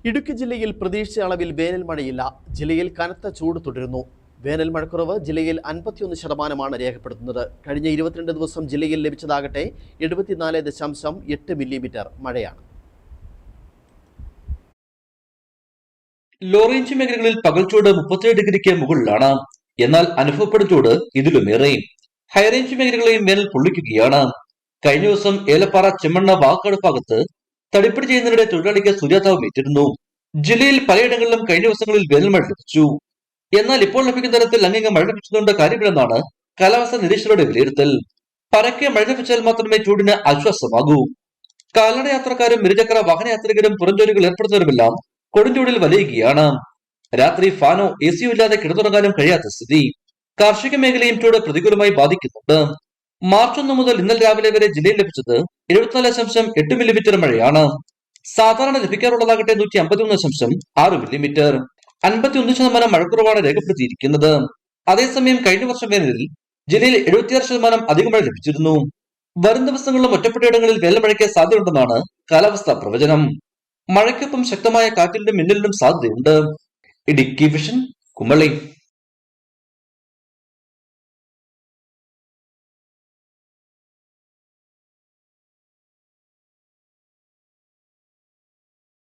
ഇടുക്കി ജില്ലയിൽ പ്രതീക്ഷിച്ച അളവിൽ വേനൽ മഴയില്ല. ജില്ലയിൽ കനത്ത ചൂട് തുടരുന്നു. വേനൽ മഴക്കുറവ് ജില്ലയിൽ 51% രേഖപ്പെടുത്തുന്നത്. കഴിഞ്ഞ 22 ദിവസം ജില്ലയിൽ ലഭിച്ചതാകട്ടെ 74.8 മില്ലിമീറ്റർ മഴയാണ്. ലോ റേഞ്ച് മേഖലകളിൽ പകൽച്ചൂട് 37 ഡിഗ്രിക്ക് മുകളിലാണ്. എന്നാൽ അനുഭവപ്പെടും ചൂട് ഇതിലുമേറെ. ഹൈറേഞ്ച് മേഖലകളെയും വേനൽ പൊള്ളിക്കുകയാണ്. കഴിഞ്ഞ ദിവസം ഏലപ്പാറ, ചെമ്മണ്ണ, വാക്കാട് ഭാഗത്ത് തടിപ്പിടി ചെയ്യുന്നതിനിടെ തൊഴിലാളിക്ക് സൂര്യാതാപം ഏറ്റിരുന്നു. ജില്ലയിൽ പലയിടങ്ങളിലും കഴിഞ്ഞ ദിവസങ്ങളിൽ വേനൽ മഴ ലഭിച്ചു. എന്നാൽ ഇപ്പോൾ ലഭിക്കുന്ന തരത്തിൽ അങ്ങിങ്ങ് മഴ ലഭിച്ചതുകൊണ്ട് കാര്യമില്ലെന്നാണ് കാലാവസ്ഥാ നിരീക്ഷകരുടെ വിലയിരുത്തൽ. പരക്കെ മഴ ലഭിച്ചാൽ മാത്രമേ ചൂടിന് ആശ്വാസമാകൂ. കാൽനട യാത്രക്കാരും ഇരുചക്ര വാഹനയാത്രികരും പുറംജോലികൾ ഏർപ്പെടുന്നവരുമെല്ലാം കൊടുംചൂടിൽ വലയുകയാണ്. രാത്രി ഫാനോ എസിയോ ഇല്ലാതെ കിടന്നുറങ്ങാനും കഴിയാത്ത സ്ഥിതി. കാർഷിക മേഖലയും ചൂട് പ്രതികൂലമായി ബാധിക്കുന്നുണ്ട്. മാർച്ച് 1 മുതൽ ഇന്നലെ രാവിലെ വരെ ജില്ലയിൽ ലഭിച്ചത് 74.8 മില്ലിമീറ്റർ മഴയാണ്. സാധാരണ ലഭിക്കാറുള്ളതാകട്ടെ 151.6 മില്ലിമീറ്റർ. 51% മഴക്കുറവാണ് രേഖപ്പെടുത്തിയിരിക്കുന്നത്. അതേസമയം കഴിഞ്ഞ വർഷം വേനലിൽ ജില്ലയിൽ 76% അധിക മഴ ലഭിച്ചിരുന്നു. വരും ദിവസങ്ങളിലും ഒറ്റപ്പെട്ടയിടങ്ങളിൽ വേനൽ മഴയ്ക്ക് സാധ്യതയുണ്ടെന്നാണ് കാലാവസ്ഥാ പ്രവചനം. മഴയ്ക്കൊപ്പം ശക്തമായ കാറ്റിനും മിന്നലിനും സാധ്യതയുണ്ട്. ഇടുക്കി വിഷൻ, കുമളി.